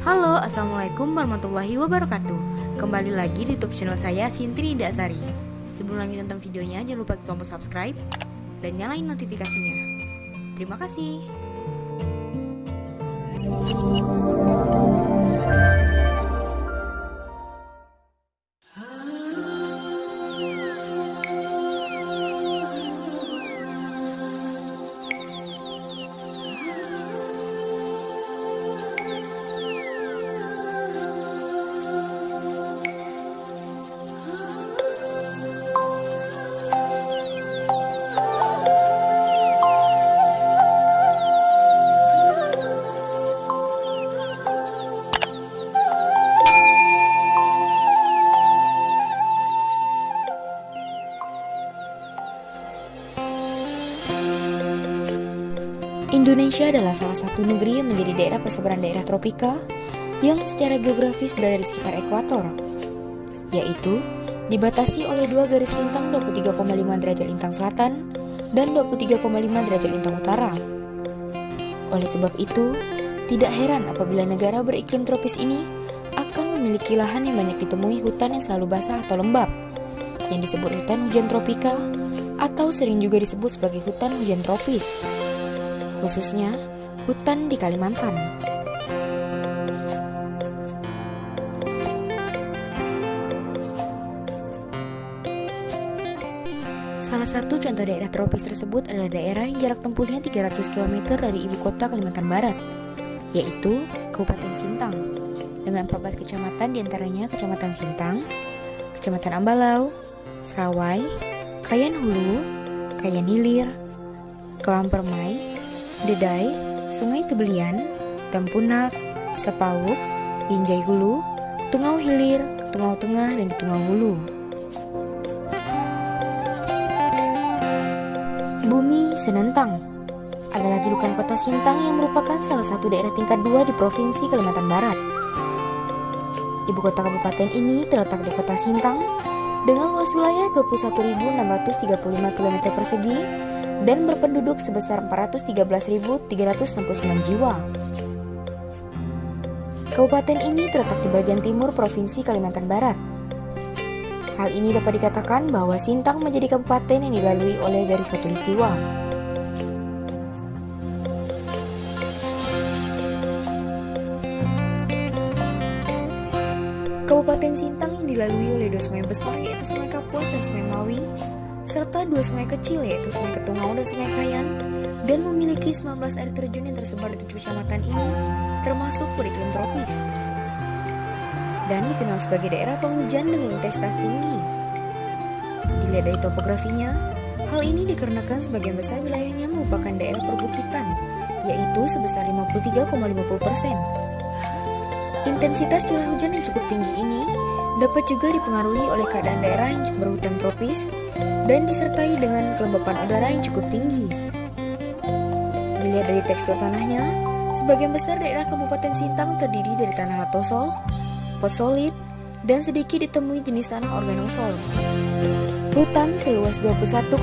Halo, Assalamualaikum warahmatullahi wabarakatuh. Kembali lagi di YouTube channel saya, Sintri Dasari. Sebelum lanjut nonton videonya, jangan lupa klik tombol subscribe dan nyalain notifikasinya. Terima kasih. Indonesia adalah salah satu negeri yang menjadi daerah persebaran daerah tropika yang secara geografis berada di sekitar ekuator, yaitu dibatasi oleh dua garis lintang 23,5 derajat lintang selatan dan 23,5 derajat lintang utara. Oleh sebab itu, tidak heran apabila negara beriklim tropis ini akan memiliki lahan yang banyak ditemui hutan yang selalu basah atau lembab, yang disebut hutan hujan tropika atau sering juga disebut sebagai hutan hujan tropis, khususnya hutan di Kalimantan. Salah satu contoh daerah tropis tersebut adalah daerah yang jarak tempuhnya 300 km dari ibu kota Kalimantan Barat, yaitu Kabupaten Sintang, dengan 14 kecamatan diantaranya Kecamatan Sintang, Kecamatan Ambalau, Serawai, Kayan Hulu, Kayan Hilir, Kelam Permai, Dedai, Sungai Tebelian, Tempunak, Sepauk, Binjai Hulu, Tungau Hilir, Tungau Tengah, dan Tungau Hulu. Bumi Senentang adalah julukan kota Sintang yang merupakan salah satu daerah tingkat 2 di Provinsi Kalimantan Barat. Ibu kota kabupaten ini terletak di kota Sintang dengan luas wilayah 21.635 km persegi dan berpenduduk sebesar 413.369 jiwa. Kabupaten ini terletak di bagian timur Provinsi Kalimantan Barat. Hal ini dapat dikatakan bahwa Sintang menjadi kabupaten yang dilalui oleh garis khatulistiwa. Kabupaten Sintang yang dilalui oleh dua sungai besar yaitu Sungai Kapuas dan Sungai Mawi, serta dua sungai kecil yaitu Sungai Ketungau dan Sungai Kayan, dan memiliki 19 air terjun yang tersebar di 7 kecamatan ini, termasuk beriklim tropis, dan dikenal sebagai daerah penghujan dengan intensitas tinggi. Dilihat dari topografinya, hal ini dikarenakan sebagian besar wilayahnya merupakan daerah perbukitan, yaitu sebesar 53,50%. Intensitas curah hujan yang cukup tinggi ini dapat juga dipengaruhi oleh keadaan daerah yang berhutan tropis dan disertai dengan kelembapan udara yang cukup tinggi. Dilihat dari tekstur tanahnya, sebagian besar daerah Kabupaten Sintang terdiri dari tanah latosol, potsolid, dan sedikit ditemui jenis tanah organosol. Hutan seluas 21,99%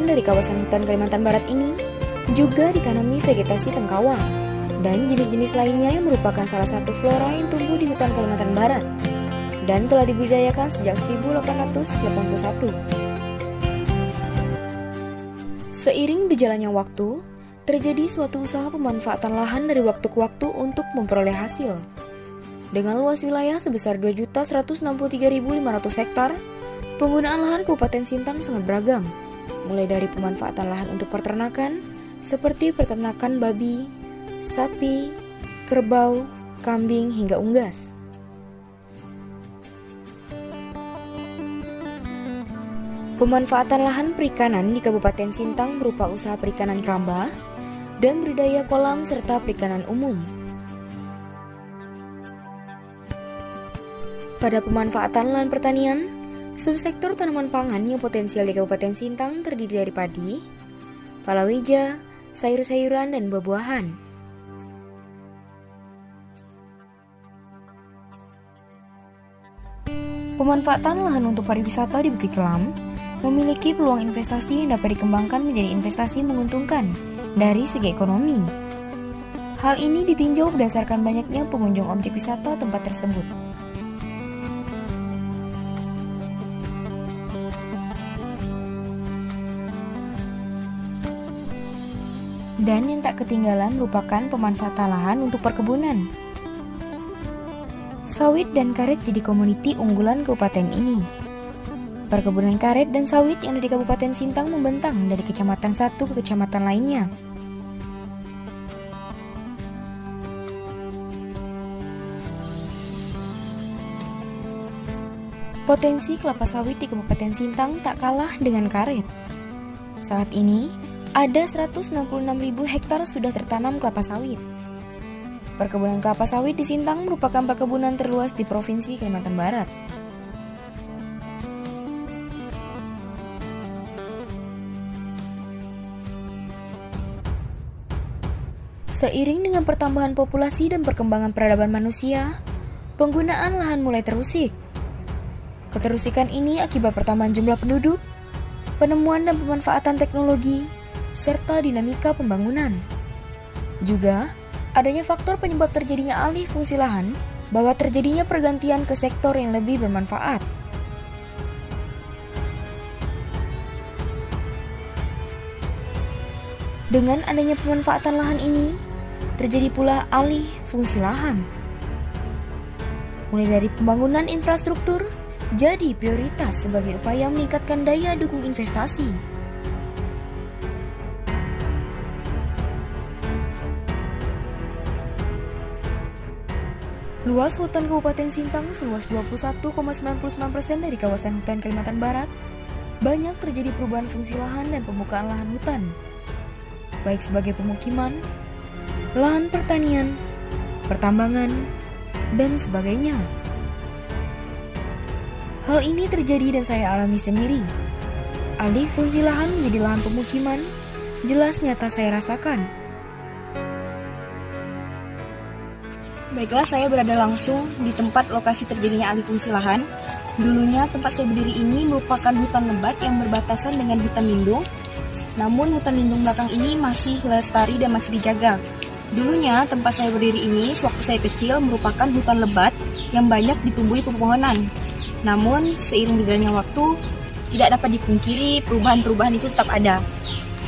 dari kawasan hutan Kalimantan Barat ini juga ditanami vegetasi tengkawang dan jenis-jenis lainnya yang merupakan salah satu flora yang tumbuh di hutan Kalimantan Barat dan telah dibudidayakan sejak 1881. Seiring berjalannya waktu, terjadi suatu usaha pemanfaatan lahan dari waktu ke waktu untuk memperoleh hasil. Dengan luas wilayah sebesar 2.163.500 hektar, penggunaan lahan Kabupaten Sintang sangat beragam, mulai dari pemanfaatan lahan untuk peternakan, seperti peternakan babi, sapi, kerbau, kambing, hingga unggas. Pemanfaatan lahan perikanan di Kabupaten Sintang berupa usaha perikanan keramba dan budidaya kolam serta perikanan umum. Pada pemanfaatan lahan pertanian, subsektor tanaman pangan yang potensial di Kabupaten Sintang terdiri dari padi, palawija, sayur-sayuran, dan buah-buahan. Pemanfaatan lahan untuk pariwisata di Bukit Kelam memiliki peluang investasi yang dapat dikembangkan menjadi investasi menguntungkan dari segi ekonomi. Hal ini ditinjau berdasarkan banyaknya pengunjung objek wisata tempat tersebut. Dan yang tak ketinggalan merupakan pemanfaatan lahan untuk perkebunan. Sawit dan karet jadi komoditi unggulan kabupaten ini. Perkebunan karet dan sawit yang ada di Kabupaten Sintang membentang dari kecamatan satu ke kecamatan lainnya. Potensi kelapa sawit di Kabupaten Sintang tak kalah dengan karet. Saat ini, ada 166.000 hektar sudah tertanam kelapa sawit. Perkebunan kelapa sawit di Sintang merupakan perkebunan terluas di Provinsi Kalimantan Barat. Seiring dengan pertambahan populasi dan perkembangan peradaban manusia, penggunaan lahan mulai terusik. Keterusikan ini akibat pertambahan jumlah penduduk, penemuan dan pemanfaatan teknologi, serta dinamika pembangunan. Juga, adanya faktor penyebab terjadinya alih fungsi lahan bahwa terjadinya pergantian ke sektor yang lebih bermanfaat. Dengan adanya pemanfaatan lahan ini, terjadi pula alih fungsi lahan. Mulai dari pembangunan infrastruktur, jadi prioritas sebagai upaya meningkatkan daya dukung investasi. Luas hutan Kabupaten Sintang seluas 21,99% dari kawasan hutan Kalimantan Barat, banyak terjadi perubahan fungsi lahan dan pembukaan lahan hutan, baik sebagai pemukiman, lahan pertanian, pertambangan, dan sebagainya. Hal ini terjadi dan saya alami sendiri. Alih fungsi lahan menjadi lahan pemukiman, jelas nyata saya rasakan. Baiklah, saya berada langsung di tempat lokasi terjadinya alih fungsi lahan. Dulunya tempat saya berdiri ini merupakan hutan lebat yang berbatasan dengan hutan lindung. Namun hutan lindung belakang ini masih lestari dan masih dijaga. Dulunya tempat saya berdiri ini sewaktu saya kecil merupakan hutan lebat yang banyak ditumbuhi pepohonan. Namun, seiring berjalannya waktu, tidak dapat dipungkiri perubahan-perubahan itu tetap ada.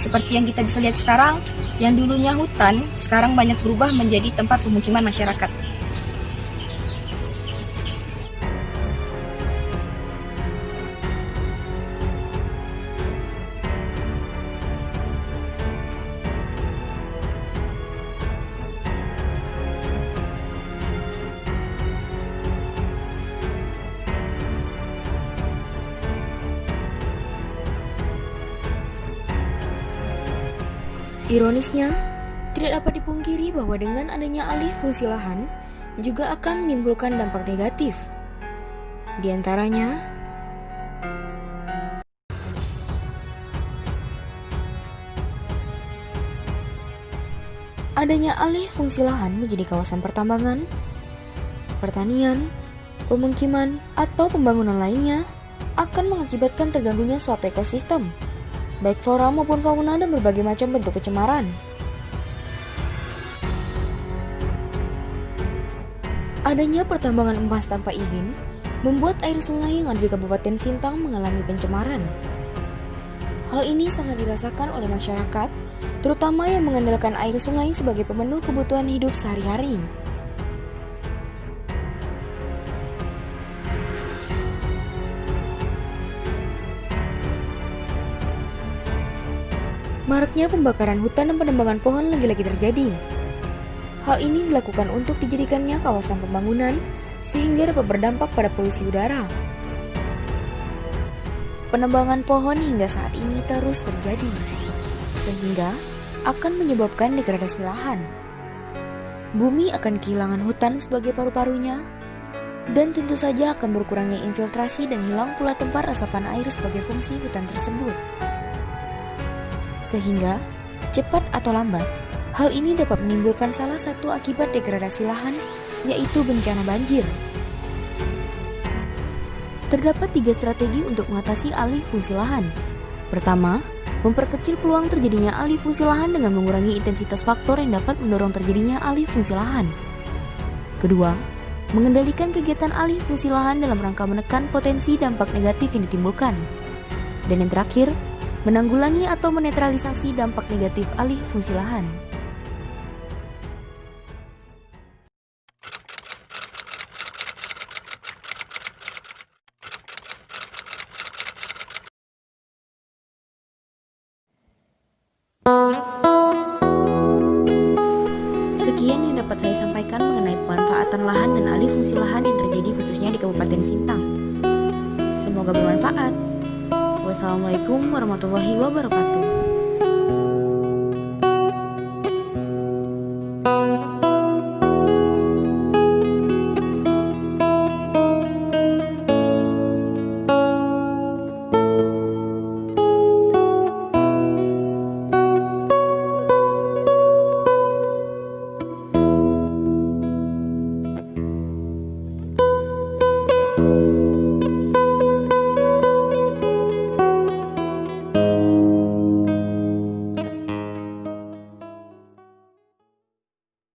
Seperti yang kita bisa lihat sekarang, yang dulunya hutan, sekarang banyak berubah menjadi tempat pemukiman masyarakat. Ironisnya, tidak dapat dipungkiri bahwa dengan adanya alih fungsi lahan juga akan menimbulkan dampak negatif. Di antaranya, adanya alih fungsi lahan menjadi kawasan pertambangan, pertanian, pemukiman, atau pembangunan lainnya akan mengakibatkan terganggunya suatu ekosistem, baik flora maupun fauna dan berbagai macam bentuk pencemaran. Adanya pertambangan emas tanpa izin membuat air sungai yang ada di Kabupaten Sintang mengalami pencemaran. Hal ini sangat dirasakan oleh masyarakat, terutama yang mengandalkan air sungai sebagai pemenuh kebutuhan hidup sehari-hari. Maraknya pembakaran hutan dan penebangan pohon lagi-lagi terjadi. Hal ini dilakukan untuk dijadikannya kawasan pembangunan sehingga dapat berdampak pada polusi udara. Penebangan pohon hingga saat ini terus terjadi, sehingga akan menyebabkan degradasi lahan. Bumi akan kehilangan hutan sebagai paru-parunya, dan tentu saja akan berkurangnya infiltrasi dan hilang pula tempat resapan air sebagai fungsi hutan tersebut. Sehingga, cepat atau lambat, hal ini dapat menimbulkan salah satu akibat degradasi lahan, yaitu bencana banjir. Terdapat 3 strategi untuk mengatasi alih fungsi lahan. Pertama, memperkecil peluang terjadinya alih fungsi lahan dengan mengurangi intensitas faktor yang dapat mendorong terjadinya alih fungsi lahan. Kedua, mengendalikan kegiatan alih fungsi lahan dalam rangka menekan potensi dampak negatif yang ditimbulkan. Dan yang terakhir, menanggulangi atau menetralisasi dampak negatif alih fungsi lahan. Sekian yang dapat saya sampaikan mengenai pemanfaatan lahan dan alih fungsi lahan yang terjadi khususnya di Kabupaten Sintang. Semoga bermanfaat. Wassalamualaikum warahmatullahi wabarakatuh.